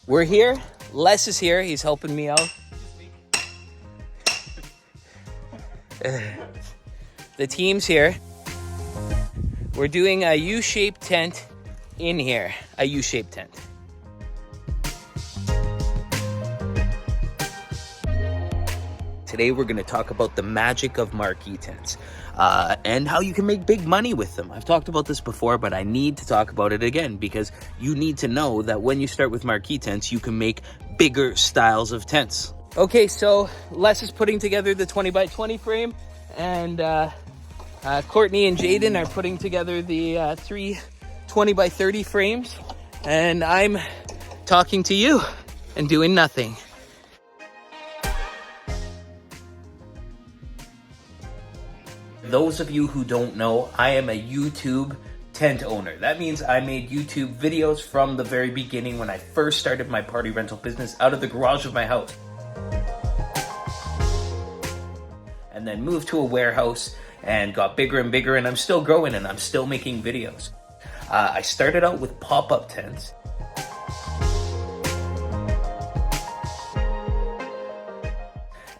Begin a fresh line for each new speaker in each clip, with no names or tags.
We're here. Les is here. He's helping me out. The team's here. We're doing a U-shaped tent in here. A U-shaped tent. Today we're going to talk about the magic of Marquee Tents and how you can make big money with them. I've talked about this before, but I need to talk about it again because you need to know that when you start with Marquee Tents, you can make bigger styles of tents. Okay, so Les is putting together the 20 by 20 frame, and Courtney and Jaden are putting together the 3 20 by 30 frames, and I'm talking to you and doing nothing. Those of you who don't know, I am a YouTube tent owner. That means I made YouTube videos from the very beginning when I first started my party rental business out of the garage of my house. And then moved to a warehouse and got bigger and bigger, and I'm still growing and I'm still making videos. I started out with pop-up tents.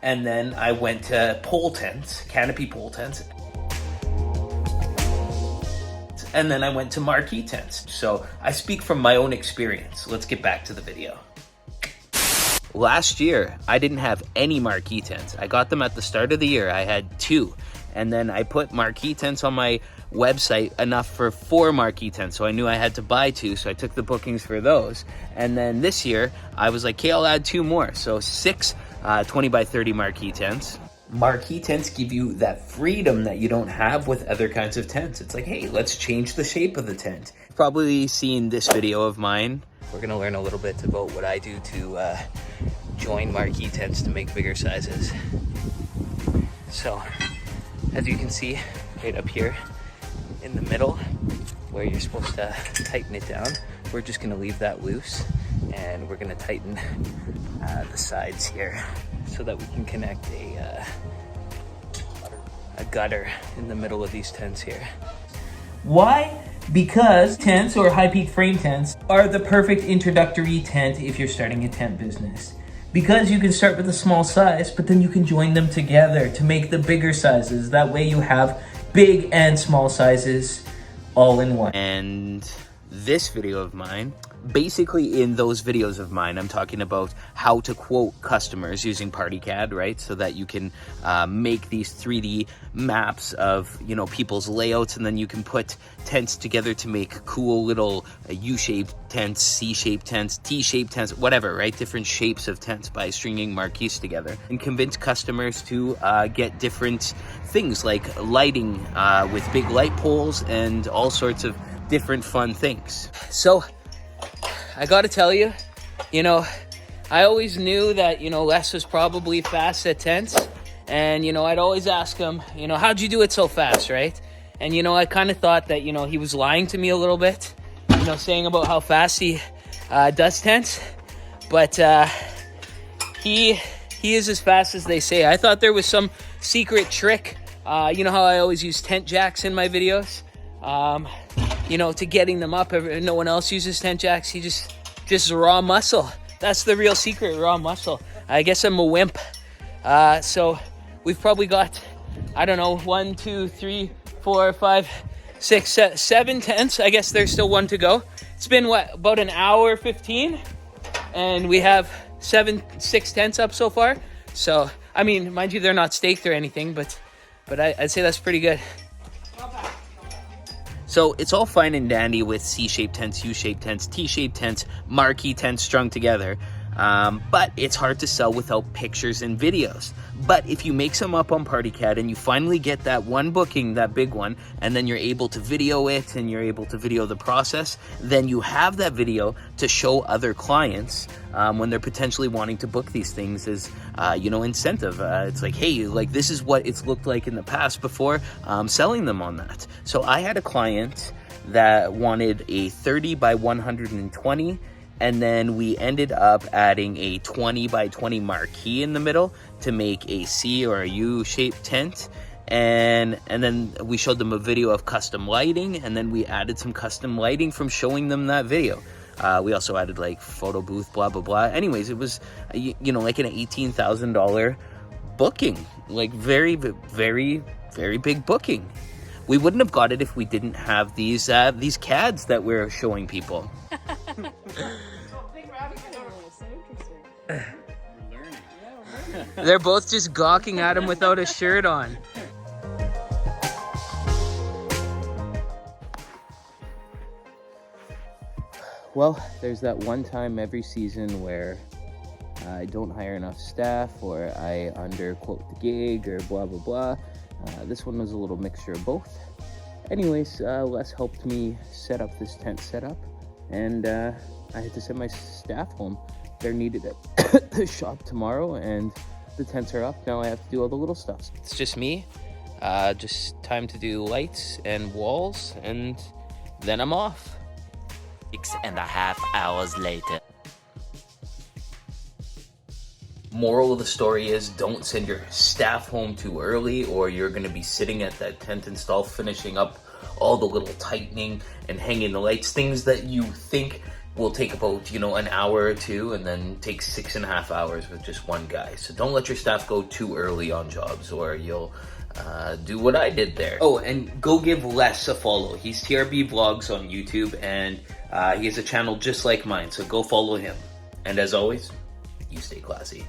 And then I went to pole tents, canopy pole tents. And then I went to Marquee Tents. So I speak from my own experience. Let's get back to the video. Last year, I didn't have any Marquee Tents. I got them at the start of the year. I had 2. And then I put Marquee Tents on my website enough for 4 Marquee Tents. So I knew I had to buy 2. So I took the bookings for those. And then this year, I was like, okay, I'll add 2 more. So 6 20 by 30 Marquee Tents. Marquee Tents give you that freedom that you don't have with other kinds of tents. It's like, hey, let's change the shape of the tent. You've probably seen this video of mine. We're gonna learn a little bit about what I do to join Marquee Tents to make bigger sizes. So, as you can see, right up here in the middle, where you're supposed to tighten it down, we're just gonna leave that loose, and we're gonna tighten the sides here so that we can connect a gutter in the middle of these tents here. Why? Because tents, or high peak frame tents, are the perfect introductory tent if you're starting a tent business. Because you can start with a small size, but then you can join them together to make the bigger sizes. That way you have big and small sizes all in one. And this video of mine, basically in those videos of mine, I'm talking about how to quote customers using PartyCAD, right? So that you can make these 3D maps of, you know, people's layouts, and then you can put tents together to make cool little U-shaped tents, C-shaped tents, T-shaped tents, whatever, right? Different shapes of tents by stringing marquees together, and convince customers to get different things like lighting with big light poles and all sorts of different fun things. So I gotta tell you, you know, I always knew that, you know, Les was probably fast at tents, and, you know, I'd always ask him, you know, how'd you do it so fast, right? And, you know, I kind of thought that, you know, he was lying to me a little bit, you know, saying about how fast he does tents, but he is as fast as they say. I thought there was some secret trick, you know how I always use tent jacks in my videos? You know, to getting them up. No one else uses tent jacks. He just raw muscle. That's the real secret, raw muscle. I guess I'm a wimp. So we've probably got, I don't know, 1, 2, 3, 4, 5, 6, 7 tents. I guess there's still 1 to go. It's been what, about an hour 15, and we have 6 tents up so far. So I mean, mind you, they're not staked or anything, but I'd say that's pretty good. So it's all fine and dandy with C-shaped tents, U-shaped tents, T-shaped tents, Marquee Tents strung together. But it's hard to sell without pictures and videos. But if you make some up on PartyCAD and you finally get that one booking, that big one, and then you're able to video it and you're able to video the process, then you have that video to show other clients when they're potentially wanting to book these things as, you know, incentive. It's like, hey, like this is what it's looked like in the past before selling them on that. So I had a client that wanted a 30 by 120, and then we ended up adding a 20 by 20 marquee in the middle to make a C or a U-shaped tent. And then we showed them a video of custom lighting, and then we added some custom lighting from showing them that video.
We also added like photo booth, blah, blah, blah. Anyways, it was, you know, like an $18,000 booking, like very, very, very big booking. We wouldn't have got it if we didn't have these CADs that we're showing people. They're both just gawking at him without a shirt on. Well, there's that one time every season where I don't hire enough staff, or I underquote the gig, or blah, blah, blah. This one was a little mixture of both. Anyways, Les helped me set up this tent setup, and I had to send my staff home. They're needed at the shop tomorrow, and the tents are up. Now I have to do all the little stuff. It's just me. Just time to do lights and walls, and then I'm off.
6.5 hours later.
Moral of the story is, don't send your staff home too early, or you're going to be sitting at that tent install finishing up all the little tightening and hanging the lights, things that you think will take about, you know, an hour or two, and then take 6.5 hours with just one guy. So don't let your staff go too early on jobs, or you'll do what I did there. Oh, and go give Les a follow. He's TRB Vlogs on YouTube, and he has a channel just like mine, so go follow him. And as always, you stay classy.